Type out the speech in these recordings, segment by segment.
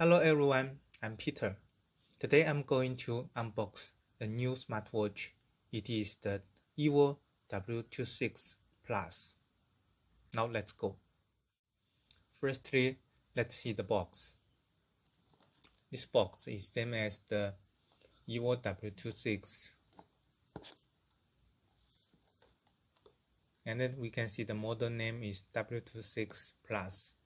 Hello everyone, I'm Peter. Today I'm going to unbox a new smartwatch. It is the EVO W26 Plus. Now let's go. Firstly, let's see the box. This box is same as the EVO W26. And then we can see the model name is W26 Plus.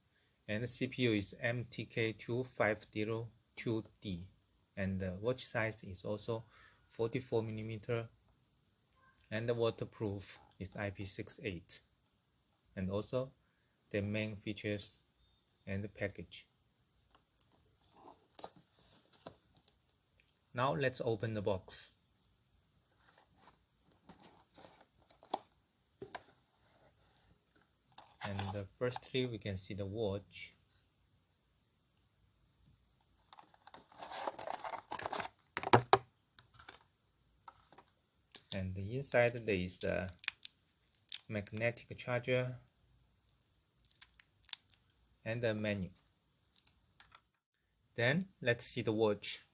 And the CPU is MTK2502D. And the watch size is also 44mm. And the waterproof is IP68. And also the main features and the package. Now let's open the box. And firstly we can see the watch. And inside there is the magnetic charger and the menu. Then let's see the watch.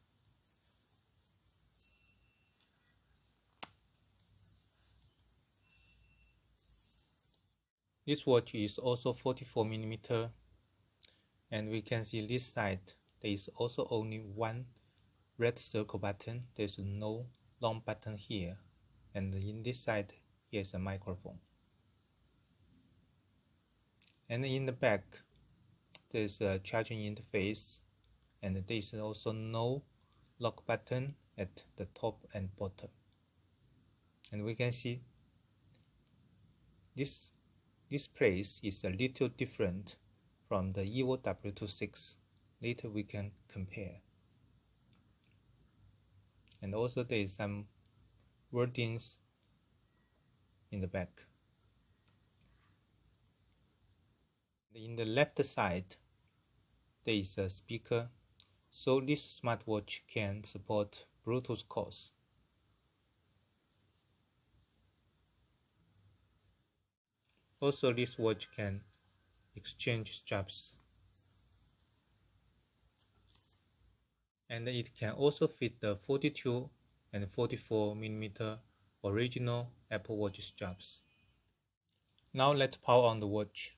This watch is also 44mm, and we can see this side there is also only one red circle button. There's no long button here, and in this side here's a microphone. And in the back there's a charging interface, and there is also no lock button at the top and bottom. And we can see this place is a little different from the EVO W26. Later we can compare. And also there is some wordings in the back. In the left side there is a speaker, so this smartwatch can support Bluetooth calls. Also, this watch can exchange straps, and it can also fit the 42 and 44mm original Apple Watch straps. Now let's power on the watch.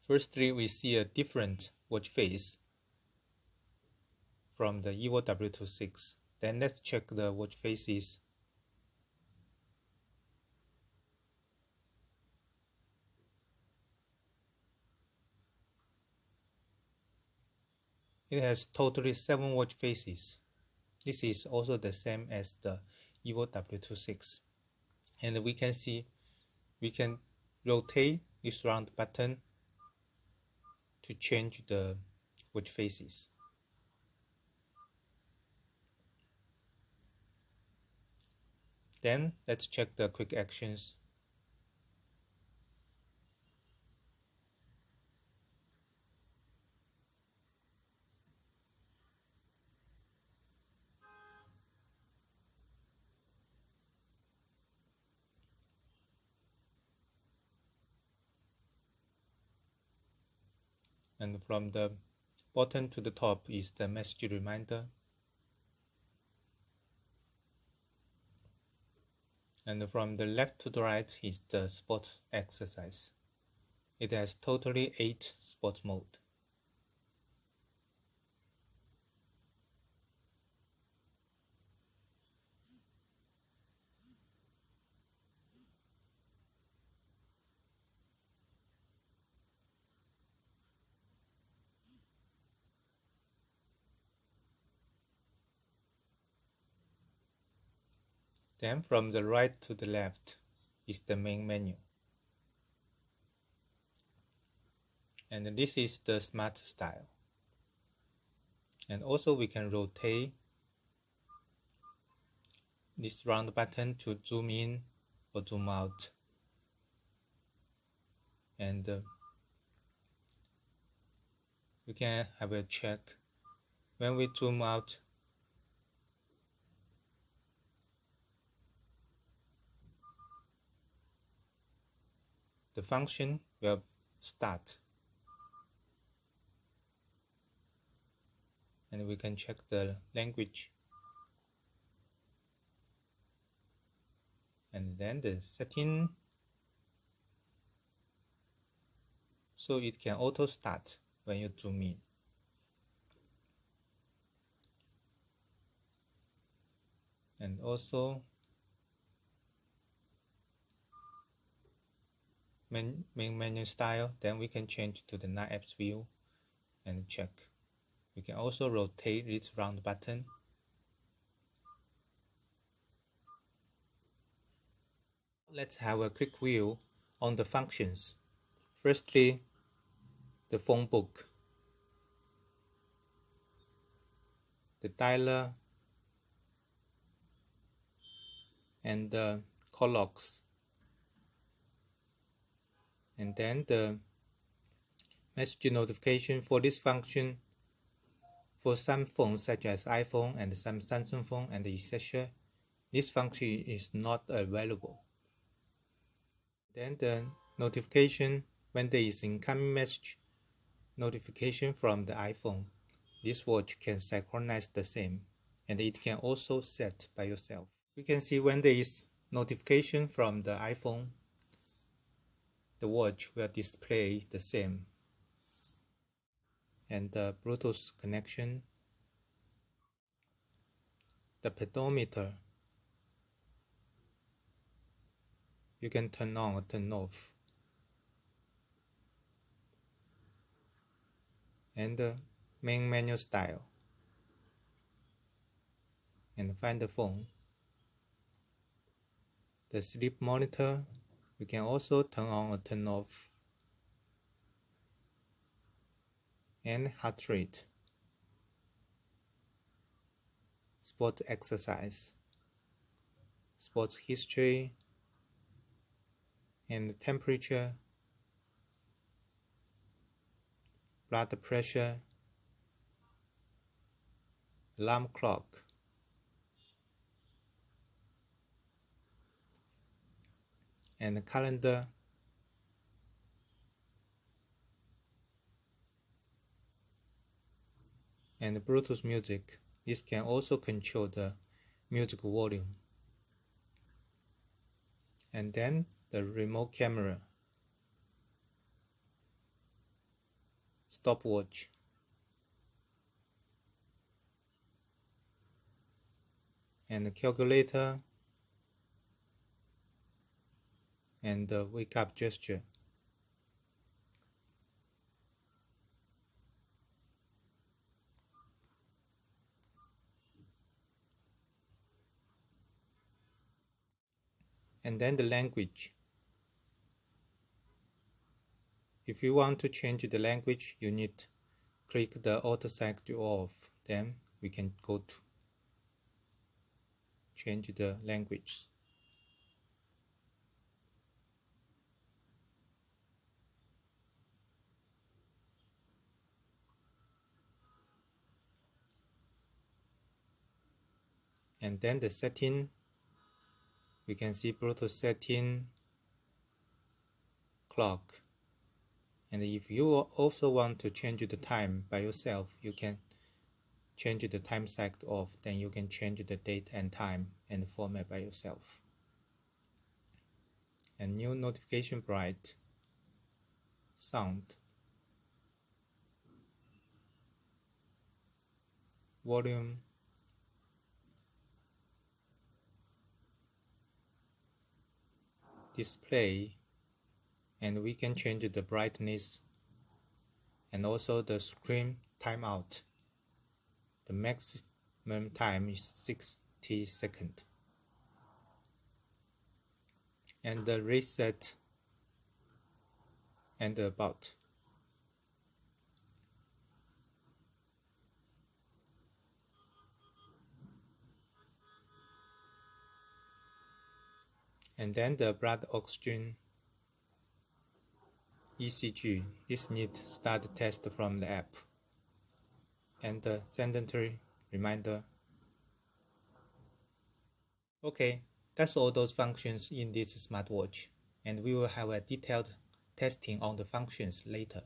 Firstly, we see a different watch face from the EVO W26. Then let's check the watch faces. It has totally 7 watch faces. This is also the same as the EVO W26. And we can see we can rotate this round button to change the watch faces. Then let's check the quick actions. And from the bottom to the top is the message reminder. And from the left to the right is the sport exercise. It has totally 8 sport mode. Then from the right to the left is the main menu. And this is the smart style. And also we can rotate this round button to zoom in or zoom out. And we can have a check. When we zoom out, the function will start. And we can check the language. And then the setting. So it can auto start when you zoom in. And also main menu style, then we can change to the 9 apps view and check. We can also rotate this round button. Let's have a quick view on the functions. Firstly, the phone book, the dialer, and the call logs. And then the message notification for this function. For some phones such as iPhone and some Samsung phone and etc., this function is not available. Then the notification when there is incoming message notification from the iPhone. This watch can synchronize the same, and it can also set by yourself. We can see when there is notification from the iPhone, the watch will display the same. And the Bluetooth connection, the pedometer, you can turn on or turn off. And the main menu style. And find the phone. The sleep monitor, you can also turn on or turn off. And heart rate. Sport exercise. Sports history. And temperature. Blood pressure. Alarm clock. And the calendar. And the Bluetooth music. This can also control the music volume. And then the remote camera. Stopwatch. And the calculator. And the wake up gesture. And then the language. If you want to change the language, you need to click the auto select off. Then we can go to change the language. And then the setting, we can see Bluetooth setting, clock. And if you also want to change the time by yourself, you can change the time select off. Then you can change the date and time and format by yourself. And new notification bright, sound, volume, display, and we can change the brightness and also the screen timeout. The maximum time is 60 seconds. And the reset and about. And then the blood oxygen, ECG. This needs start test from the app. And the sedentary reminder. Okay, that's all those functions in this smartwatch, and we will have a detailed testing on the functions later.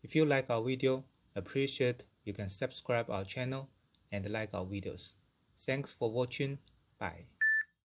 If you like our video, appreciate you can subscribe our channel and like our videos. Thanks for watching. Bye.